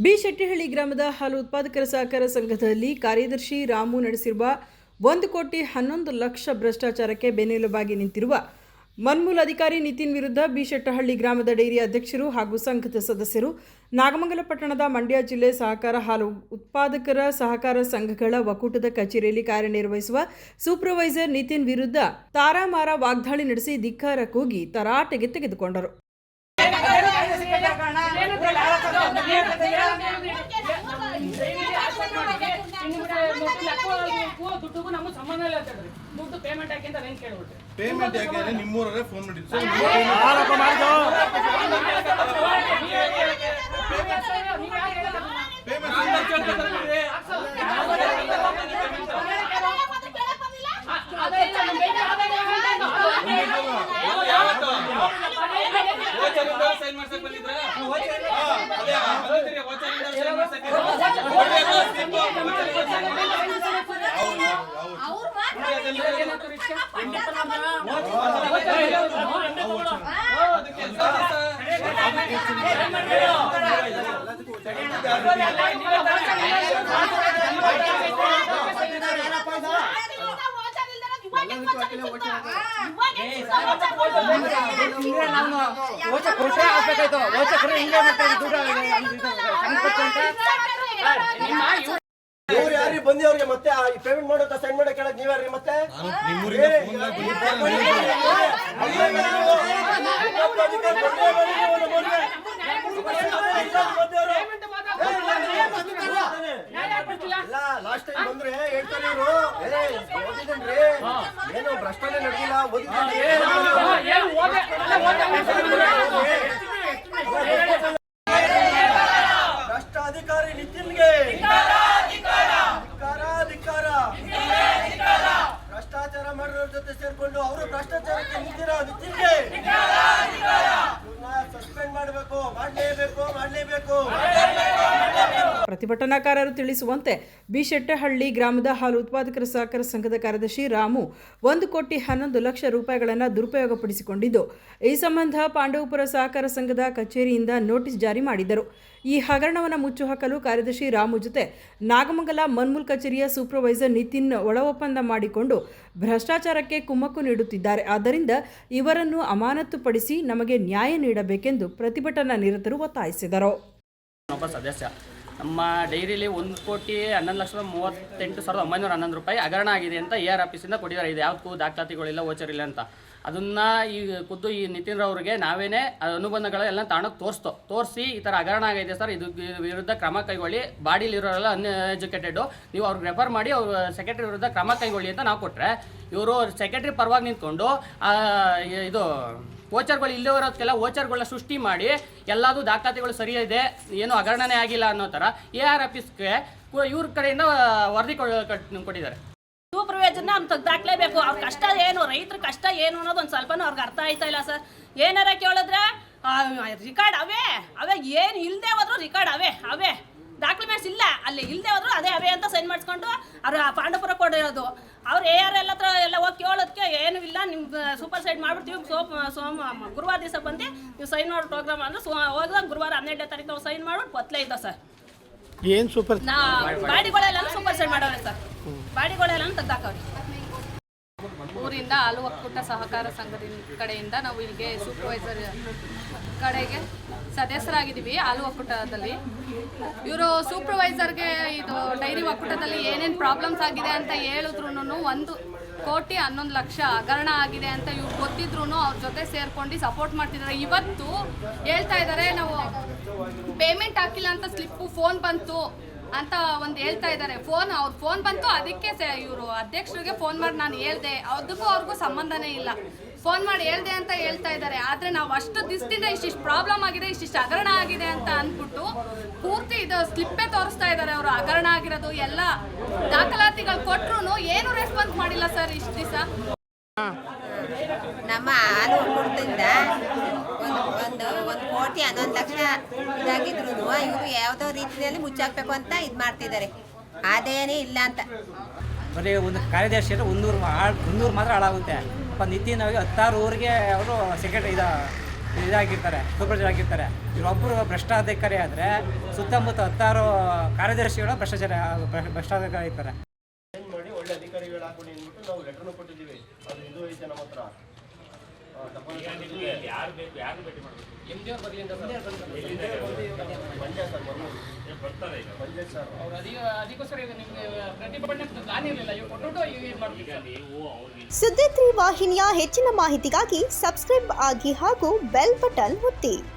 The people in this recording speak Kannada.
ಬಿ ಶೆಟ್ಟಿಹಳ್ಳಿ ಗ್ರಾಮದ ಹಾಲು ಉತ್ಪಾದಕರ ಸಹಕಾರ ಸಂಘದಲ್ಲಿ ಕಾರ್ಯದರ್ಶಿ ರಾಮು ನಡೆಸಿರುವ 1,11,00,000 ಭ್ರಷ್ಟಾಚಾರಕ್ಕೆ ಬೆನ್ನೆಲುಬಾಗಿ ನಿಂತಿರುವ ಮನ್ಮೂಲ್ ಅಧಿಕಾರಿ ನಿತಿನ್ ವಿರುದ್ಧ ಬಿ ಶೆಟ್ಟಹಳ್ಳಿ ಗ್ರಾಮದ ಡೈರಿ ಅಧ್ಯಕ್ಷರು ಹಾಗೂ ಸಂಘದ ಸದಸ್ಯರು ನಾಗಮಂಗಲ ಪಟ್ಟಣದ ಮಂಡ್ಯ ಜಿಲ್ಲೆ ಸಹಕಾರ ಹಾಲು ಉತ್ಪಾದಕರ ಸಹಕಾರ ಸಂಘಗಳ ಒಕ್ಕೂಟದ ಕಚೇರಿಯಲ್ಲಿ ಕಾರ್ಯನಿರ್ವಹಿಸುವ ಸೂಪರ್ವೈಸರ್ ನಿತಿನ್ ವಿರುದ್ಧ ತಾರಾಮಾರ ವಾಗ್ದಾಳಿ ನಡೆಸಿ ಧಿಕ್ಕಾರ ಕೂಗಿ ತರಾಟೆಗೆ ತೆಗೆದುಕೊಂಡರು. ಪೇಮೆಂಟ್ ಯಾಕೆ ನಿಮ್ಮೂರೇ ಫೋನ್ ಮಾಡಿದ್ರು ಯಾರು ಬಂದಿವ್ರಿಗೆ ಮತ್ತೆ ಪೇಮೆಂಟ್ ಮಾಡೋಕೆ ಸೈನ್ ಮಾಡಕ್ಕೆ ಕೇಳಕ್ ನೀವ್ಯಾರ್ರಿ ಮತ್ತೆ ಲಾಸ್ಟ್ ಟೈಮ್ ಬಂದ್ರೆ ಹೇಳ್ತಾರೆ ಇವರು ಓದಿದ್ರಿ ಏನು ಭ್ರಷ್ಟಾಚಾರ ನಡೆದಿಲ್ಲ ಭ್ರಷ್ಟ ಅಧಿಕಾರಿ ನಿತಿನ್ಗೆ ಭ್ರಷ್ಟಾಚಾರ ಮಾಡೋರ ಜೊತೆ ಸೇರ್ಕೊಂಡು ಅವರು ಭ್ರಷ್ಟಾಚಾರಕ್ಕೆ ನಿಂತಿರೋ ನಿತಿನ್ಗೆ ಸಸ್ಪೆಂಡ್ ಮಾಡಲೇಬೇಕು. ಪ್ರತಿಭಟನಾಕಾರರು ತಿಳಿಸುವಂತೆ ಬಿ ಶೆಟ್ಟಹಳ್ಳಿ ಗ್ರಾಮದ ಹಾಲು ಉತ್ಪಾದಕರ ಸಹಕಾರ ಸಂಘದ ಕಾರ್ಯದರ್ಶಿ ರಾಮು 1,11,00,000 ರೂಪಾಯಿಗಳನ್ನು ದುರುಪಯೋಗಪಡಿಸಿಕೊಂಡಿದ್ದು, ಈ ಸಂಬಂಧ ಪಾಂಡವಪುರ ಸಹಕಾರ ಸಂಘದ ಕಚೇರಿಯಿಂದ ನೋಟಿಸ್ ಜಾರಿ ಮಾಡಿದ್ದರು. ಈ ಹಗರಣವನ್ನು ಮುಚ್ಚುಹಾಕಲು ಕಾರ್ಯದರ್ಶಿ ರಾಮು ಜೊತೆ ನಾಗಮಂಗಲ ಮನ್ಮೂಲ್ ಕಚೇರಿಯ ಸೂಪರ್ವೈಸರ್ ನಿತಿನ್ ಒಳ ಒಪ್ಪಂದ ಮಾಡಿಕೊಂಡು ಭ್ರಷ್ಟಾಚಾರಕ್ಕೆ ಕುಮ್ಮಕ್ಕು ನೀಡುತ್ತಿದ್ದಾರೆ. ಆದ್ದರಿಂದ ಇವರನ್ನು ಅಮಾನತುಪಡಿಸಿ ನಮಗೆ ನ್ಯಾಯ ನೀಡಬೇಕೆಂದು ಪ್ರತಿಭಟನಾ ನಿರತರು ಒತ್ತಾಯಿಸಿದರು. ಒಬ್ಬ ಸದಸ್ಯ ನಮ್ಮ ಡೈರಿಲಿ 1,38,38,911 ರೂಪಾಯಿ ಹಗರಣ ಆಗಿದೆ ಅಂತ AR ಆಫೀಸಿಂದ ಕೊಟ್ಟಿದ್ದಾರೆ. ಇದು ಯಾವುದಕ್ಕೂ ದಾಖಲಾತಿಗಳಿಲ್ಲ, ವೋಚರಿಲ್ಲ ಅಂತ. ಅದನ್ನು ಈ ಖುದ್ದು ಈ ನಿತಿನ್ ರವರಿಗೆ ನಾವೇನೇ ಅನುಬಂಧಗಳೆಲ್ಲ ತಾಣಕ್ಕೆ ತೋರಿಸಿ ಈ ಥರ ಹಗರಣ ಆಗಿದೆ ಸರ್, ಇದು ವಿರುದ್ಧ ಕ್ರಮ ಕೈಗೊಳ್ಳಿ, ಬಾಡಿಲಿರೋರೆಲ್ಲ ಅನ್ಎಜುಕೇಟೆಡು, ನೀವು ಅವ್ರಿಗೆ ರೆಫರ್ ಮಾಡಿ ಅವ್ರ ಸೆಕ್ರೆಟರಿ ವಿರುದ್ಧ ಕ್ರಮ ಕೈಗೊಳ್ಳಿ ಅಂತ ನಾವು ಕೊಟ್ಟರೆ, ಇವರು ಸೆಕ್ರೆಟರಿ ಪರವಾಗಿ ನಿಂತ್ಕೊಂಡು ಇದು ವೋಚರ್ಗಳು ಇಲ್ಲೇ ಇರೋದಕ್ಕೆಲ್ಲ ವೋಚರ್ಗಳನ್ನ ಸೃಷ್ಟಿ ಮಾಡಿ ಎಲ್ಲದೂ ದಾಖಲಾತಿಗಳು ಸರಿಯಿದೆ, ಏನೂ ಹಗರಣನೇ ಆಗಿಲ್ಲ ಅನ್ನೋ ಥರ AR ಆಫೀಸ್ಗೆ ಇವ್ರ ಕಡೆಯಿಂದ ವರದಿ ಕೊಟ್ಟಿದ್ದಾರೆ. ಸೂಪರ್ವೈಸರ್ನ ಅವ್ನು ತೆಗ್ದಾಕ್ಲೇಬೇಕು. ಅವ್ರ ಕಷ್ಟ ಏನು, ರೈತರ ಕಷ್ಟ ಏನು ಅನ್ನೋದು ಒಂದು ಸ್ವಲ್ಪನೂ ಅವ್ರಿಗೆ ಅರ್ಥ ಆಯ್ತಾ ಇಲ್ಲ ಸರ್. ಏನಾರ ಕೇಳಿದ್ರೆ ರಿಕಾರ್ಡ್ ಅವೇ ಏನು ಇಲ್ಲದೆ ಹೋದ್ರು ರಿಕಾರ್ಡ್ ಅವೇ ಡಾಕ್ಯುಮೆಂಟ್ಸ್ ಇಲ್ಲ, ಅಲ್ಲಿ ಇಲ್ಲದೆ ಹೋದ್ರು ಅವೇ ಅಂತ ಸೈನ್ ಮಾಡಿಸ್ಕೊಂಡು ಅವ್ರು ಪಾಂಡವಪುರ ಕೊಡಿರೋದು. ಅವ್ರು AR ಹತ್ರ ಎಲ್ಲ ಹೋಗಿ ಕೇಳೋದಕ್ಕೆ ಏನೂ ಇಲ್ಲ, ನಿಮ್ಮ ಸೂಪರ್ ಸೈಡ್ ಮಾಡಿಬಿಡ್ತೀವಿ, ಗುರುವಾರ ದಿವಸ ಬಂದು ನೀವು ಸೈನ್ ಮಾಡೋ ಪ್ರೋಗ್ರಾಮ್ ಅಂದರೆ ಹೋದಾಗ ಗುರುವಾರ 12ನೇ ತಾರೀಕು ನಾವು ಸೈನ್ ಮಾಡ್ಬಿಟ್ಟು ಪತ್ಲೆ ಇದ್ದ ಸರ್. ಏನು ಸೂಪರ್ ಬಾಡಿಗಳೆಲ್ಲ ಸೂಪರ್ ಸೈಡ್ ಮಾಡೋರೆ ಸರ್, ಬಾಡಿಗಳೆಲ್ಲ ತೆಗ್ದಾಕವ್ರಿ. ಊರಿಂದ ಹಾಲು ಒಕ್ಕೂಟ ಸಹಕಾರ ಸಂಘದ ಕಡೆಯಿಂದ ನಾವು ಇಲ್ಲಿಗೆ ಸೂಪರ್ವೈಸರ್ ಕಡೆಗೆ ಸದಸ್ಯರಾಗಿದ್ದೀವಿ. ಹಾಲು ಒಕ್ಕೂಟದಲ್ಲಿ ಇವರು ಸೂಪರ್ವೈಸರ್ಗೆ ಇದು ಡೈರಿ ಒಕ್ಕೂಟದಲ್ಲಿ ಏನೇನು ಪ್ರಾಬ್ಲಮ್ಸ್ ಆಗಿದೆ ಅಂತ ಹೇಳಿದ್ರು 1,11,00,000 ಹಗರಣ ಆಗಿದೆ ಅಂತ ಇವ್ರು ಗೊತ್ತಿದ್ರು ಅವ್ರ ಜೊತೆ ಸೇರ್ಕೊಂಡು ಸಪೋರ್ಟ್ ಮಾಡ್ತಿದ್ದಾರೆ. ಇವತ್ತು ಹೇಳ್ತಾ ಇದ್ದಾರೆ ನಾವು ಪೇಮೆಂಟ್ ಹಾಕಿಲ್ಲ ಅಂತ ಸ್ಲಿಪ್ಪು ಫೋನ್ ಬಂತು ಅಂತ ಒಂದು ಹೇಳ್ತಾ ಇದ್ದಾರೆ. ಅವ್ರ ಫೋನ್ ಬಂತು, ಅದಕ್ಕೆ ಇವರು ಅಧ್ಯಕ್ಷರಿಗೆ ಫೋನ್ ಮಾಡಿ ನಾನು ಹೇಳ್ದೆ, ಅದಕ್ಕೂ ಅವ್ರಿಗೂ ಸಂಬಂಧನೇ ಇಲ್ಲ, ಫೋನ್ ಮಾಡಿ ಹೇಳ್ದೆ ಅಂತ ಹೇಳ್ತಾ ಇದ್ದಾರೆ. ಆದರೆ ನಾವು ಅಷ್ಟು ದಿವಸದಿಂದ ಇಷ್ಟಿಷ್ಟು ಪ್ರಾಬ್ಲಮ್ ಆಗಿದೆ, ಇಷ್ಟಿಷ್ಟು ಹಗರಣ ಆಗಿದೆ ಅಂತ ಅಂದ್ಬಿಟ್ಟು ಪೂರ್ತಿ ಇದು ಸ್ಲಿಪ್ಪೇ ತೋರಿಸ್ತಾ ಇದ್ದಾರೆ. ಅವರು ಹಗರಣ ಆಗಿರೋದು ಎಲ್ಲ ದಾಖಲಾತಿಗಳು ಕೊಟ್ಟರು ಏನು ರೆಸ್ಪಾನ್ಸ್ ಮಾಡಿಲ್ಲ ಸರ್ ಇಷ್ಟು ದಿವಸ. ನಮ್ಮ ಹಾಲು ಒಕ್ಕೂಟದಿಂದ 1,11,00,000 ಇದಾಗಿದ್ರು ಇವರು ಯಾವುದೋ ರೀತಿಯಲ್ಲಿ ಮುಚ್ಚಾಕ್ಬೇಕು ಅಂತ ಇದು ಮಾಡ್ತಿದ್ದಾರೆ. ಅದೇನೇ ಇಲ್ಲ ಅಂತ ಬರೀ ಒಂದು ಕಾರ್ಯದರ್ಶಿ 100 ಮಾತ್ರ ಹಾಳಾಗುತ್ತೆ. ನಿತಿನ್ ಅವ್ರಿಗೆ 16 ಊರಿಗೆ ಅವರು ಸೆಕ್ರೆಟರಿ ಇದಾಗಿರ್ತಾರೆ ಸೂಪರ್ವೈಸರ್ ಆಗಿರ್ತಾರೆ. ಇವರೊಬ್ಬರು ಭ್ರಷ್ಟಾಧಿಕಾರಿ ಆದರೆ ಸುತ್ತಮುತ್ತ 16 ಕಾರ್ಯದರ್ಶಿಗಳು ಭ್ರಷ್ಟಾಧಿಕಾರಿ ಇರ್ತಾರೆ. ಚೇಂಜ್ ಮಾಡಿ ಒಳ್ಳೆ ಅಧಿಕಾರಿಗಳು ಹಾಕೊಂಡು ಅಂದ್ಬಿಟ್ಟು ನಾವು ಲೆಟರ್ನು ಕೊಟ್ಟಿದ್ದೀವಿ. ಅದು ಇದು ಐತೆ ನಮ್ಮ ಹತ್ರ. ಮಂಡ್ಯ ಸರ್ ಮಂಡ್ಯ ಸರ್ ಅದಕ್ಕೋಸ್ಕರ ನಿಮಗೆ ಪ್ರತಿಭಟನೆ ಪ್ಲಾನ್ ಇರಲಿಲ್ಲ, ಇವ್ರು ಕೊಟ್ಟು ಇದು ಮಾಡ್ತೀವಿ. ಸುದ್ದಿ 3 ವಾಹಿನಿಯ ಹೆಚ್ಚಿನ ಮಾಹಿತಿಗಾಗಿ ಸಬ್ಸ್ಕ್ರೈಬ್ ಆಗಿ ಹಾಗೂ ಬೆಲ್ ಬಟನ್ ಒತ್ತಿ.